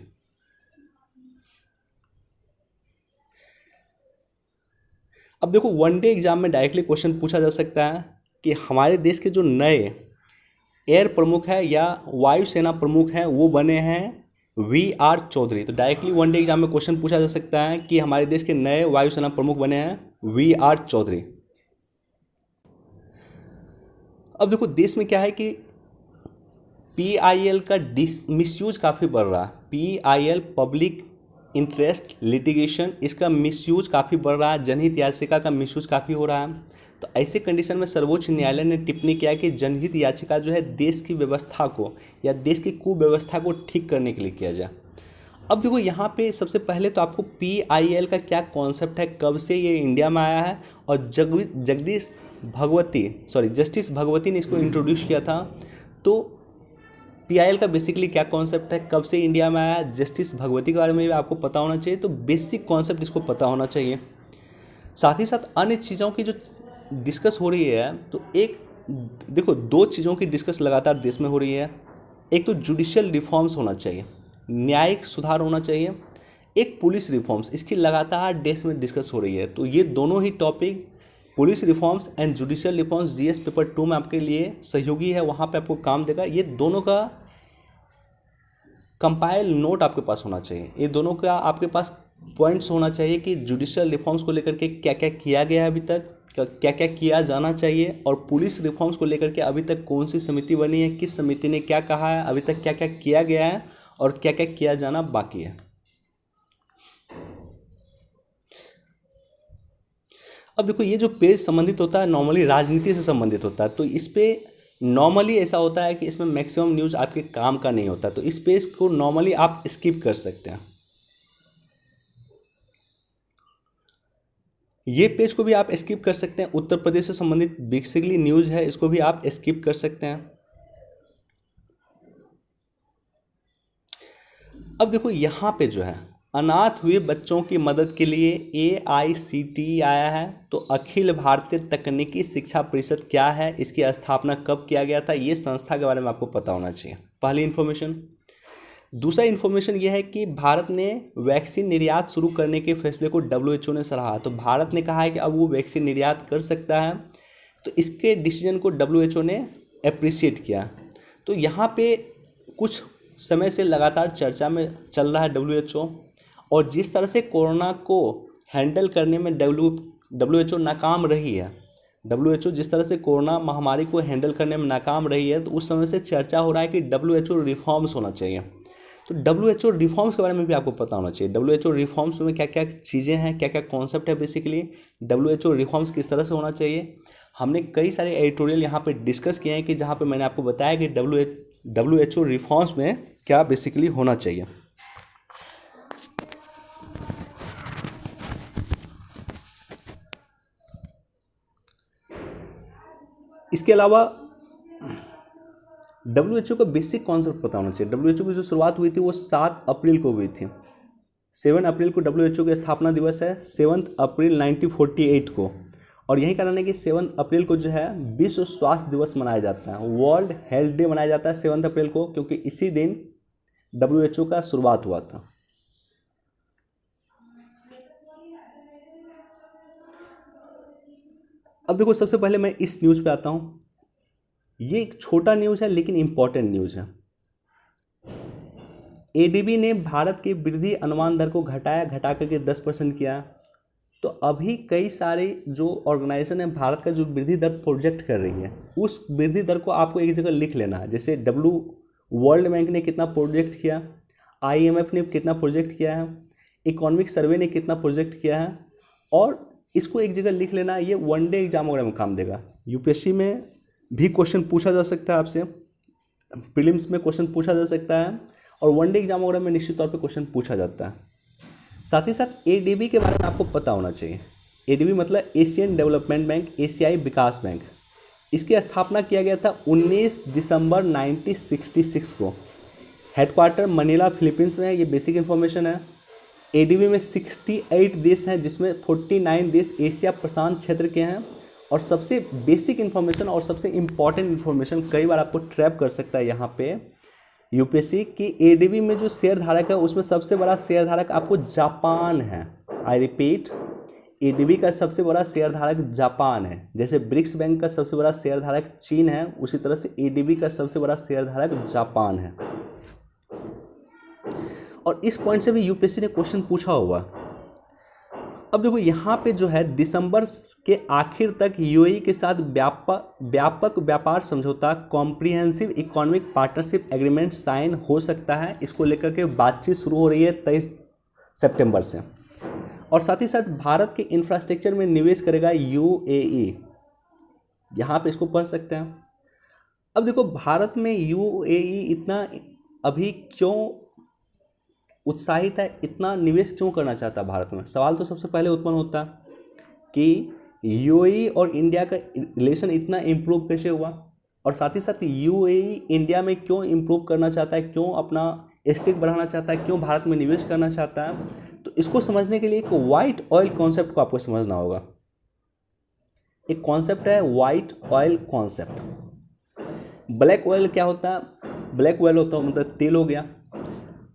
S1: अब देखो वनडे एग्जाम में डायरेक्टली क्वेश्चन पूछा जा सकता है कि हमारे देश के जो नए एयर प्रमुख है या वायुसेना प्रमुख हैं वो बने हैं वी.आर. चौधरी। तो डायरेक्टली वनडे एग्जाम में क्वेश्चन पूछा जा सकता है कि हमारे देश के नए वायुसेना प्रमुख बने हैं वी.आर. चौधरी। अब देखो देश में क्या है कि पीआईएल का मिसयूज काफ़ी बढ़ रहा है। पीआईएल पब्लिक इंटरेस्ट लिटिगेशन, इसका मिसयूज काफ़ी बढ़ रहा है। जनहित याचिका का मिसयूज काफ़ी हो रहा है। तो ऐसे कंडीशन में सर्वोच्च न्यायालय ने टिप्पणी किया कि जनहित याचिका जो है देश की व्यवस्था को या देश की कुव्यवस्था को ठीक करने के लिए किया जाए। अब देखो यहाँ पे सबसे पहले तो आपको पीआईएल का क्या कॉन्सेप्ट है, कब से ये इंडिया में आया है, और जस्टिस भगवती ने इसको इंट्रोड्यूस किया था। तो पीआईएल का बेसिकली क्या कॉन्सेप्ट है, कब से इंडिया में आया, जस्टिस भगवती के बारे में भी आपको पता होना चाहिए। तो बेसिक कॉन्सेप्ट इसको पता होना चाहिए। साथ ही साथ अन्य चीज़ों की जो डिस्कस हो रही है, तो एक देखो दो चीज़ों की डिस्कस लगातार देश में हो रही है। एक तो जुडिशियल रिफॉर्म्स होना चाहिए, न्यायिक सुधार होना चाहिए। एक पुलिस रिफॉर्म्स, इसकी लगातार देश में डिस्कस हो रही है। तो ये दोनों ही topic, police reforms and judicial reforms, GS paper 2 में आपके लिए सहयोगी है, वहाँ पे आपको काम देगा। ये दोनों का कंपाइल नोट आपके पास होना चाहिए। ये दोनों का आपके पास पॉइंट्स होना चाहिए कि जुडिशियल रिफॉर्म्स को लेकर के क्या क्या किया गया है अभी तक, क्या क्या किया जाना चाहिए, और पुलिस रिफॉर्म्स को लेकर के अभी तक कौन सी समिति बनी है, किस समिति ने क्या कहा है, अभी तक क्या क्या किया गया है और क्या क्या किया जाना बाकी है। अब देखो ये जो पेज संबंधित होता है नॉर्मली राजनीति से संबंधित होता है। तो इस पे नॉर्मली ऐसा होता है कि इसमें मैक्सिमम न्यूज़ आपके काम का नहीं होता। तो इस पेज को नॉर्मली आप स्किप कर सकते हैं। ये पेज को भी आप स्किप कर सकते हैं, उत्तर प्रदेश से संबंधित बेसिकली न्यूज़ है, इसको भी आप स्किप कर सकते हैं। अब देखो यहाँ पे जो है अनाथ हुए बच्चों की मदद के लिए AICTE आया है। तो अखिल भारतीय तकनीकी शिक्षा परिषद क्या है, इसकी स्थापना कब किया गया था, ये संस्था के बारे में आपको पता होना चाहिए, पहली इन्फॉर्मेशन। दूसरा इन्फॉर्मेशन यह है कि भारत ने वैक्सीन निर्यात शुरू करने के फैसले को WHO ने सराहा। तो भारत ने कहा है कि अब वो वैक्सीन निर्यात कर सकता है, तो इसके डिसीजन को WHO ने अप्रिशिएट किया। तो यहाँ पे कुछ समय से लगातार चर्चा में चल रहा है WHO, और जिस तरह से कोरोना को हैंडल करने में WHO नाकाम रही है, WHO जिस तरह से कोरोना महामारी को हैंडल करने में नाकाम रही है, तो उस समय से चर्चा हो रहा है कि WHO रिफॉर्म्स होना चाहिए। तो WHO रिफॉर्म्स के बारे में भी आपको पता होना चाहिए। WHO रिफॉर्म्स में क्या क्या चीज़ें हैं, क्या क्या कॉन्सेप्ट है, बेसिकली WHO रिफॉर्म्स किस तरह से होना चाहिए। हमने कई सारे एडिटोरियल यहाँ पे डिस्कस किए हैं कि जहाँ पे मैंने आपको बताया कि WHO रिफॉर्म्स में क्या बेसिकली होना चाहिए। इसके अलावा WHO का बेसिक कॉन्सेप्ट पता होना चाहिए। WHO की जो शुरुआत हुई थी वो 7 अप्रैल को हुई थी। 7 अप्रैल को WHO का स्थापना दिवस है, 7 अप्रैल 1948 को। और यही कारण है कि 7 अप्रैल को जो है विश्व स्वास्थ्य दिवस मनाया जाता है, वर्ल्ड हेल्थ डे मनाया जाता है 7 अप्रैल को, क्योंकि इसी दिन WHO का शुरुआत हुआ था। अब देखो सबसे पहले मैं इस न्यूज़ पे आता हूँ। ये एक छोटा न्यूज़ है लेकिन इम्पॉर्टेंट न्यूज़ है। ADB ने भारत की वृद्धि अनुमान दर को घटा करके 10% किया। तो अभी कई सारे जो ऑर्गेनाइजेशन है भारत का जो वृद्धि दर प्रोजेक्ट कर रही है, उस वृद्धि दर को आपको एक जगह लिख लेना है। जैसे वर्ल्ड बैंक ने कितना प्रोजेक्ट किया, IMF ने कितना प्रोजेक्ट किया है, इकोनॉमिक सर्वे ने कितना प्रोजेक्ट किया है, और इसको एक जगह लिख लेना। ये वनडे एग्जाम वगैरह में काम देगा। UPSC में भी क्वेश्चन पूछा जा सकता है आपसे, प्रीलिम्स में क्वेश्चन पूछा जा सकता है, और वनडे एग्जाम वगैरह में निश्चित तौर पे क्वेश्चन पूछा जाता है। साथ ही साथ ADB के बारे में आपको पता होना चाहिए। ADB मतलब एशियन डेवलपमेंट बैंक, एशियाई विकास बैंक। इसकी स्थापना किया गया था 19 दिसंबर 1966 को। हेडक्वार्टर मनीला फिलीपींस में है, ये बेसिक इन्फॉर्मेशन है। ADB में 68 देश हैं, जिसमें 49 देश एशिया प्रशांत क्षेत्र के हैं। और सबसे बेसिक इन्फॉर्मेशन और सबसे इम्पॉर्टेंट इन्फॉर्मेशन कई बार आपको ट्रैप कर सकता है यहाँ पे UPSC की, ADB में जो शेयर धारक है उसमें सबसे बड़ा शेयर धारक आपको जापान है। आई रिपीट, ADB का सबसे बड़ा शेयर धारक जापान है। जैसे ब्रिक्स बैंक का सबसे बड़ा शेयर धारक चीन है, उसी तरह से ADB का सबसे बड़ा शेयर धारक जापान है। और इस पॉइंट से भी UPSC ने क्वेश्चन पूछा हुआ। अब देखो यहाँ पे जो है दिसंबर के आखिर तक UAE के साथ व्यापक व्यापार समझौता, comprehensive economic partnership agreement sign हो सकता है। इसको लेकर के बातचीत शुरू हो रही है 23 सितंबर से। और साथ ही साथ भारत के इंफ्रास्ट्रक्चर में निवेश करेगा UAE, यहाँ पे इसको पढ़ सकते हैं। अब देखो भारत में UAE इतना अभी क्यों उत्साहित है, इतना निवेश क्यों करना चाहता है भारत में। सवाल तो सबसे पहले उत्पन्न होता कि UAE और इंडिया का रिलेशन इतना इम्प्रूव कैसे हुआ, और साथ ही साथ UAE इंडिया में क्यों इम्प्रूव करना चाहता है, क्यों अपना स्टेक बढ़ाना चाहता है, क्यों भारत में निवेश करना चाहता है। तो इसको समझने के लिए एक वाइट ऑयल कॉन्सेप्ट को आपको समझना होगा। एक कॉन्सेप्ट है white oil concept. Black oil क्या होता है, ब्लैक ऑयल होता है मतलब तेल हो गया।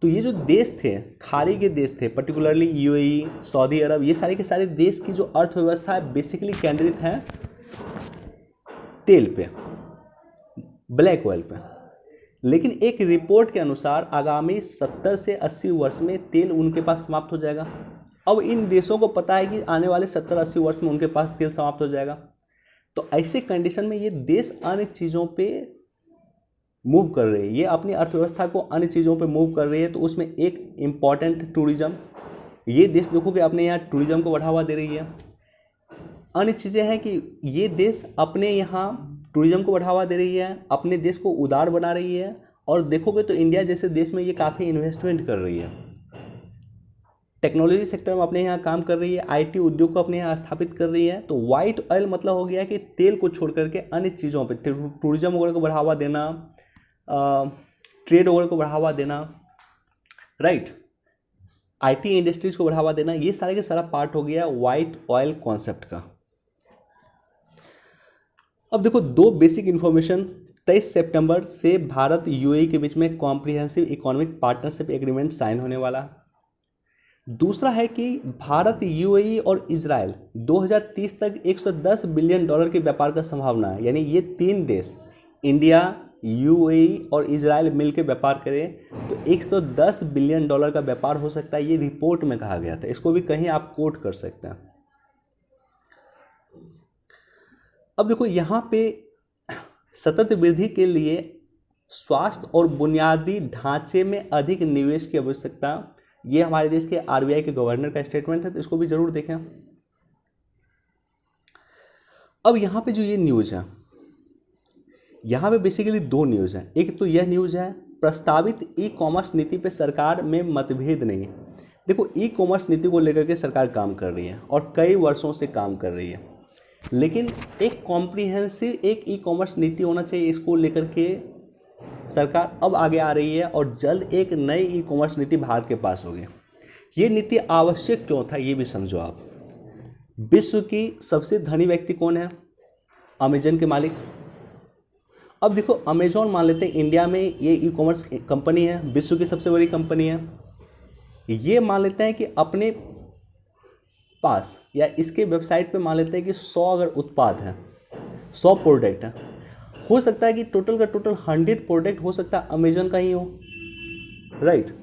S1: तो ये जो देश थे, खाड़ी के देश थे, पर्टिकुलरली UAE, सऊदी अरब, ये सारे के सारे देश की जो अर्थव्यवस्था है बेसिकली केंद्रित है तेल पे, ब्लैक ऑयल पे। लेकिन एक रिपोर्ट के अनुसार आगामी 70 से 80 वर्ष में तेल उनके पास समाप्त हो जाएगा। अब इन देशों को पता है कि आने वाले 70-80 वर्ष में उनके पास तेल समाप्त हो जाएगा। तो ऐसे कंडीशन में ये देश अन्य चीज़ों पे मूव कर रही है, ये अपनी अर्थव्यवस्था को अन्य चीज़ों पे मूव कर रही है। तो उसमें एक इम्पॉर्टेंट टूरिज़्म, ये देश देखोगे अपने यहाँ टूरिज़्म को बढ़ावा दे रही है। अन्य चीज़ें हैं कि ये देश अपने यहाँ टूरिज़्म को बढ़ावा दे रही है, अपने देश को उदार बना रही है। और देखोगे तो इंडिया जैसे देश में ये काफ़ी इन्वेस्टमेंट कर रही है। टेक्नोलॉजी सेक्टर में अपने यहाँ काम कर रही है, आईटी उद्योग को अपने यहाँ स्थापित कर रही है। तो वाइट ऑयल मतलब हो गया कि तेल को छोड़ करके अन्य चीज़ों पे टूरिज्म वगैरह को बढ़ावा देना, ट्रेड वगैरह को बढ़ावा देना, राइट, आईटी इंडस्ट्रीज को बढ़ावा देना, ये सारे के सारा पार्ट हो गया वाइट ऑयल कॉन्सेप्ट का। अब देखो दो बेसिक इन्फॉर्मेशन, 23 सितंबर से भारत यूएई के बीच में comprehensive economic partnership agreement sign होने वाला। दूसरा है कि भारत, यूएई और इजराइल 2030 तक $110 बिलियन की व्यापार का संभावना है। यानी ये तीन देश, इंडिया, यूएई और इजराइल मिलकर व्यापार करें तो $110 बिलियन का व्यापार हो सकता है। ये रिपोर्ट में कहा गया था, इसको भी कहीं आप कोट कर सकते हैं। अब देखो यहाँ पे सतत वृद्धि के लिए स्वास्थ्य और बुनियादी ढांचे में अधिक निवेश की आवश्यकता, ये हमारे देश के आरबीआई के गवर्नर का स्टेटमेंट है, तो इसको भी जरूर देखें। अब यहाँ पे जो ये न्यूज़ है, यहाँ पे बेसिकली दो न्यूज़ हैं। एक तो यह न्यूज़ है प्रस्तावित ई कॉमर्स नीति पे सरकार में मतभेद नहीं है। देखो ई कॉमर्स नीति को लेकर के सरकार काम कर रही है और कई वर्षों से काम कर रही है, लेकिन एक कॉम्प्रिहेंसिव एक ई कॉमर्स नीति होना चाहिए, इसको लेकर के सरकार अब आगे आ रही है और जल्द एक नई ई कॉमर्स नीति भारत के पास होगी। ये नीति आवश्यक क्यों था ये भी समझो आप। विश्व की सबसे धनी व्यक्ति कौन है? अमेजन के मालिक। अब देखो अमेजॉन मान लेते हैं इंडिया में ये ई कॉमर्स कंपनी है, विश्व की सबसे बड़ी कंपनी है। ये मान लेते हैं कि अपने पास या इसके वेबसाइट पे मान लेते हैं कि 100 अगर उत्पाद हैं, 100 प्रोडक्ट हैं, हो सकता है कि टोटल का टोटल 100 प्रोडक्ट हो सकता है अमेजन का ही हो, राइट।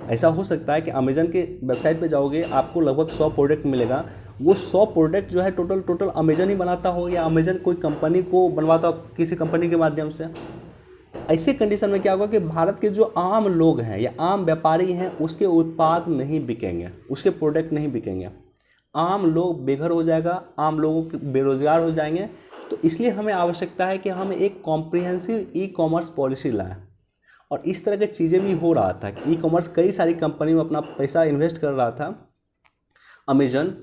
S1: ऐसा हो सकता है कि अमेजन के वेबसाइट पे जाओगे आपको लगभग 100 प्रोडक्ट मिलेगा, वो 100 प्रोडक्ट जो है टोटल अमेजन ही बनाता हो या अमेजन कोई कंपनी को बनवाता हो किसी कंपनी के माध्यम से। ऐसे कंडीशन में क्या होगा कि भारत के जो आम लोग हैं या आम व्यापारी हैं उसके उत्पाद नहीं बिकेंगे, उसके प्रोडक्ट नहीं बिकेंगे, आम लोग बेघर हो जाएगा, आम लोगों के बेरोजगार हो जाएंगे। तो इसलिए हमें आवश्यकता है कि हम एक कॉम्प्रिहेंसिव ई कॉमर्स पॉलिसी लाएं। और इस तरह की चीज़ें भी हो रहा था कि ई कॉमर्स कई सारी कंपनी में अपना पैसा इन्वेस्ट कर रहा था, अमेजन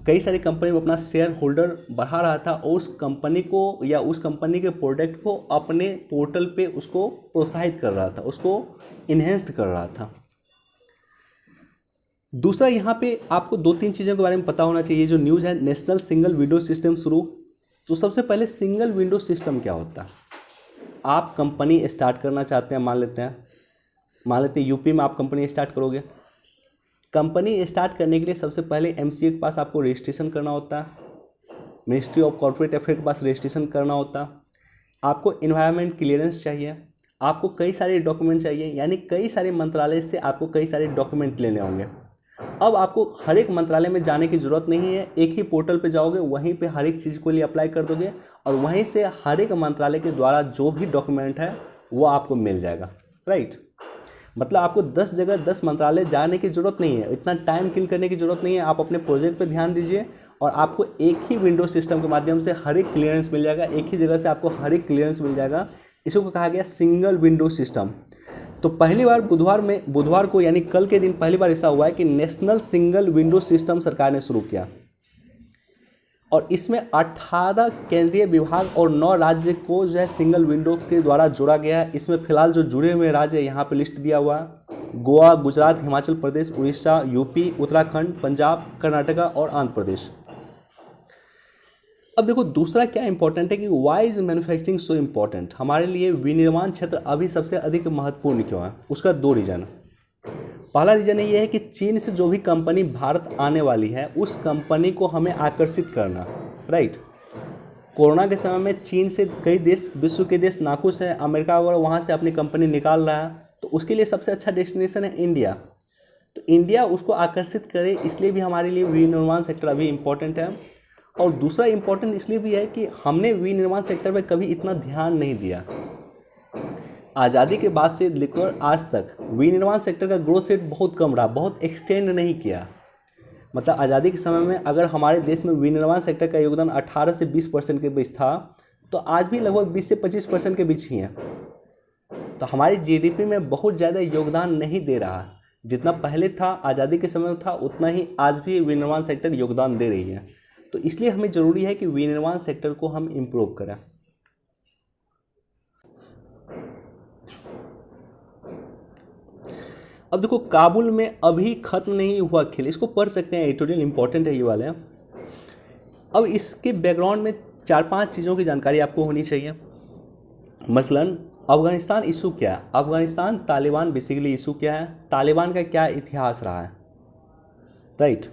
S1: कई सारी कंपनी में अपना शेयर होल्डर बढ़ा रहा था और उस कंपनी को या उस कंपनी के प्रोडक्ट को अपने पोर्टल पे उसको प्रोत्साहित कर रहा था, उसको इन्हेंस्ड कर रहा था। दूसरा यहाँ पे आपको दो तीन चीज़ों के बारे में पता होना चाहिए। जो न्यूज़ है नेशनल सिंगल विंडो सिस्टम शुरू, तो सबसे पहले सिंगल विंडो सिस्टम क्या होता है? आप कंपनी स्टार्ट करना चाहते हैं, मान लेते हैं यूपी में आप कंपनी स्टार्ट करोगे। कंपनी स्टार्ट करने के लिए सबसे पहले एमसीए के पास आपको रजिस्ट्रेशन करना होता है, मिनिस्ट्री ऑफ कॉर्पोरेट अफेयर के पास रजिस्ट्रेशन करना होता है, आपको इन्वायरमेंट क्लियरेंस चाहिए, आपको कई सारे डॉक्यूमेंट चाहिए, यानी कई सारे मंत्रालय से आपको कई सारे डॉक्यूमेंट लेने होंगे। अब आपको हर एक मंत्रालय में जाने की ज़रूरत नहीं है, एक ही पोर्टल पे जाओगे, वहीं पे हर एक चीज़ के लिए अप्लाई कर दोगे और वहीं से हर एक मंत्रालय के द्वारा जो भी डॉक्यूमेंट है वो आपको मिल जाएगा, राइट। मतलब आपको 10 जगह 10 मंत्रालय जाने की ज़रूरत नहीं है, इतना टाइम किल करने की ज़रूरत नहीं है। आप अपने प्रोजेक्ट पे ध्यान दीजिए और आपको एक ही विंडो सिस्टम के माध्यम से हर एक क्लियरेंस मिल जाएगा, एक ही जगह से आपको हर एक क्लियरेंस मिल जाएगा। इसको कहा गया सिंगल विंडो सिस्टम। तो पहली बार बुधवार को यानी कल के दिन पहली बार ऐसा हुआ है कि नेशनल सिंगल विंडो सिस्टम सरकार ने शुरू किया और इसमें 18 केंद्रीय विभाग और 9 राज्य को जो है सिंगल विंडो के द्वारा जोड़ा गया है। इसमें फिलहाल जो जुड़े हुए राज्य यहाँ पे लिस्ट दिया हुआ है: गोवा, गुजरात, हिमाचल प्रदेश, उड़ीसा, यूपी, उत्तराखंड, पंजाब, कर्नाटका और आंध्र प्रदेश। अब देखो दूसरा क्या इंपॉर्टेंट है कि why is manufacturing so important. हमारे लिए विनिर्माण क्षेत्र अभी सबसे अधिक महत्वपूर्ण क्यों है? उसका दो रीज़न। पहला रीज़न ये है कि चीन से जो भी कंपनी भारत आने वाली है उस कंपनी को हमें आकर्षित करना, राइट। कोरोना के समय में चीन से कई देश, विश्व के देश नाखुश हैं, अमेरिका वगैरह वहाँ से अपनी कंपनी निकाल रहा है, तो उसके लिए सबसे अच्छा डेस्टिनेशन है इंडिया। तो इंडिया उसको आकर्षित करे, इसलिए भी हमारे लिए विनिर्माण सेक्टर अभी इम्पोर्टेंट है। और दूसरा इम्पोर्टेंट इसलिए भी है कि हमने विनिर्माण सेक्टर पर कभी इतना ध्यान नहीं दिया। आज़ादी के बाद से लेकर आज तक विनिर्माण सेक्टर का ग्रोथ रेट बहुत कम रहा, बहुत एक्सटेंड नहीं किया। मतलब आज़ादी के समय में अगर हमारे देश में विनिर्माण सेक्टर का योगदान 18 से 20% के बीच था, तो आज भी लगभग 20 से 25% के बीच ही है। तो हमारी जीडीपी में बहुत ज़्यादा योगदान नहीं दे रहा। जितना पहले था आज़ादी के समय में था उतना ही आज भी विनिर्माण सेक्टर योगदान दे रही है। तो इसलिए हमें ज़रूरी है कि विनिर्माण सेक्टर को हम इम्प्रूव करें। अब देखो, काबुल में अभी खत्म नहीं हुआ खेल, इसको पढ़ सकते हैं, एडिटोरियल इंपॉर्टेंट है ये वाले। अब इसके बैकग्राउंड में 4-5 चीज़ों की जानकारी आपको होनी चाहिए। मसलन अफ़गानिस्तान इशू क्या है, अफ़गानिस्तान तालिबान बेसिकली इशू क्या है, तालिबान का क्या इतिहास रहा है, राइट,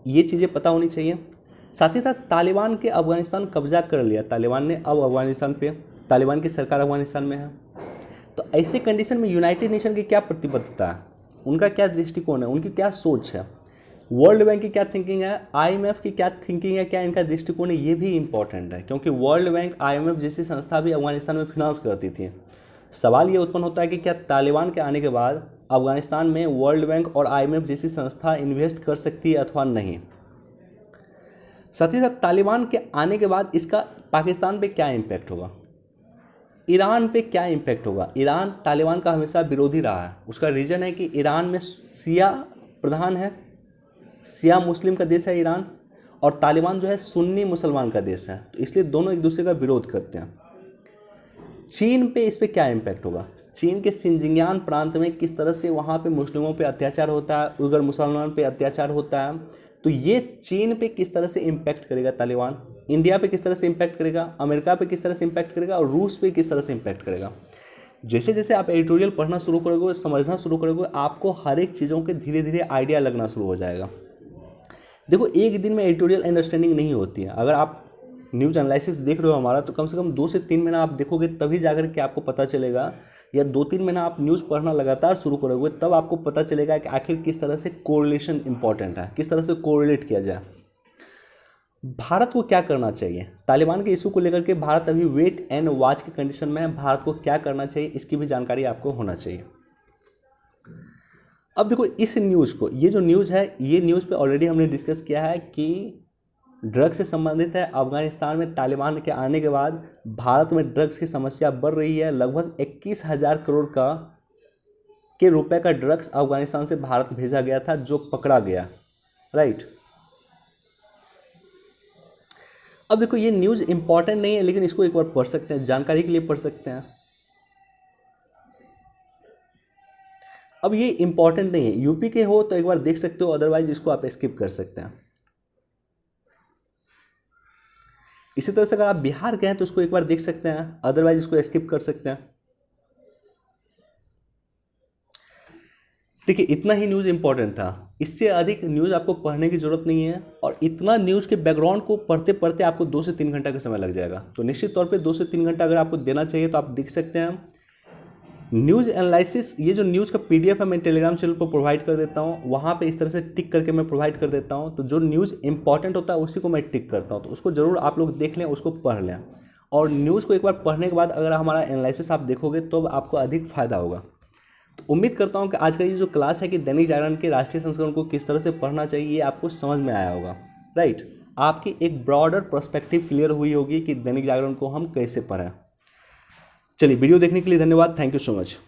S1: ये चीज़ें पता होनी चाहिए। साथ ही साथ तालिबान के अफ़गानिस्तान कब्जा कर लिया तालिबान ने, अब अफ़गानिस्तान पे तालिबान की सरकार अफ़गानिस्तान में है। तो ऐसे कंडीशन में यूनाइटेड नेशन की क्या प्रतिबद्धता है, उनका क्या दृष्टिकोण है, उनकी क्या सोच है, वर्ल्ड बैंक की क्या थिंकिंग है, आईएमएफ की क्या थिंकिंग है, क्या इनका दृष्टिकोण है, ये भी इंपॉर्टेंट है। क्योंकि वर्ल्ड बैंक, आईएमएफ जैसी संस्था भी अफगानिस्तान में फिनांस करती थी। सवाल ये उत्पन्न होता है कि क्या तालिबान के आने के बाद अफगानिस्तान में वर्ल्ड बैंक और आईएमएफ जैसी संस्था इन्वेस्ट कर सकती है अथवा नहीं। साथ ही साथ तालिबान के आने के बाद इसका पाकिस्तान पे क्या इम्पैक्ट होगा, ईरान पे क्या इम्पैक्ट होगा। ईरान तालिबान का हमेशा विरोधी रहा है, उसका रीज़न है कि ईरान में शिया प्रधान है, शिया मुस्लिम का देश है ईरान, और तालिबान जो है सुन्नी मुसलमान का देश है, तो इसलिए दोनों एक दूसरे का विरोध करते हैं। चीन पे इस पर क्या इम्पैक्ट होगा, चीन के सिंजिंग्यान प्रांत में किस तरह से वहाँ पे मुस्लिमों पे अत्याचार होता है, उइगर मुसलमान पे अत्याचार होता है, तो ये चीन पे किस तरह से इम्पैक्ट करेगा तालिबान, इंडिया पे किस तरह से इम्पैक्ट करेगा, अमेरिका पे किस तरह से इम्पैक्ट करेगा, और रूस पे किस तरह से इम्पैक्ट करेगा। जैसे जैसे आप एडिटोरियल पढ़ना शुरू करोगे, समझना शुरू करोगे, आपको हर एक चीज़ों के धीरे धीरे आइडिया लगना शुरू हो जाएगा। देखो, एक दिन में एडिटोरियल अंडरस्टैंडिंग नहीं होती है। अगर आप न्यूज़ एनालिसिस देख रहे हो हमारा, तो कम से कम 2 से 3 महीना आप देखोगे, तभी जाकर के आपको पता चलेगा, या 2-3 महीना आप न्यूज़ पढ़ना लगातार शुरू करोगे, तब आपको पता चलेगा कि आखिर किस तरह से कोरिलेशन इंपॉर्टेंट है, किस तरह से कोरिलेट किया जाए। भारत को क्या करना चाहिए तालिबान के इशू को लेकर के, भारत अभी वेट एंड वॉच की कंडीशन में है, भारत को क्या करना चाहिए इसकी भी जानकारी आपको होना चाहिए। अब देखो, इस न्यूज़ को, ये जो न्यूज़ है, ये न्यूज़ पे ऑलरेडी हमने डिस्कस किया है कि ड्रग्स से संबंधित है। अफगानिस्तान में तालिबान के आने के बाद भारत में ड्रग्स की समस्या बढ़ रही है। लगभग 21,000 करोड़ के रुपए का ड्रग्स अफगानिस्तान से भारत भेजा गया था, जो पकड़ा गया, राइट। अब देखो, ये न्यूज़ इंपॉर्टेंट नहीं है, लेकिन इसको एक बार पढ़ सकते हैं, जानकारी के लिए पढ़ सकते हैं। अब ये इंपॉर्टेंट नहीं है, यूपी के हो तो एक बार देख सकते हो, अदरवाइज इसको आप स्किप कर सकते हैं। इसी तरह से अगर आप बिहार के हैं तो इसको एक बार देख सकते हैं, अदरवाइज इसको स्किप कर सकते हैं। देखिए, इतना ही न्यूज़ इंपॉर्टेंट था, इससे अधिक न्यूज़ आपको पढ़ने की ज़रूरत नहीं है, और इतना न्यूज़ के बैकग्राउंड को पढ़ते पढ़ते आपको 2 से 3 घंटा का समय लग जाएगा। तो निश्चित तौर पे 2 से 3 घंटा अगर आपको देना चाहिए तो आप देख सकते हैं। न्यूज़ एनालिसिस, ये जो न्यूज़ का PDF है मैं टेलीग्राम चैनल पर प्रोवाइड कर देता हूँ, वहाँ पे इस तरह से टिक करके मैं प्रोवाइड कर देता हूँ। तो जो न्यूज़ इंपॉर्टेंट होता है उसी को मैं टिक करता हूँ, तो उसको ज़रूर आप लोग देख लें, उसको पढ़ लें, और न्यूज़ को एक बार पढ़ने के बाद अगर हमारा एनालिसिस आप देखोगे तो आपको अधिक फ़ायदा होगा। तो उम्मीद करता हूँ कि आज का ये जो क्लास है कि दैनिक जागरण के राष्ट्रीय संस्करण को किस तरह से पढ़ना चाहिए, ये आपको समझ में आया होगा, राइट। आपकी एक ब्रॉडर पर्सपेक्टिव क्लियर हुई होगी कि दैनिक जागरण को हम कैसे पढ़ें। चलिए, वीडियो देखने के लिए धन्यवाद, थैंक यू सो मच।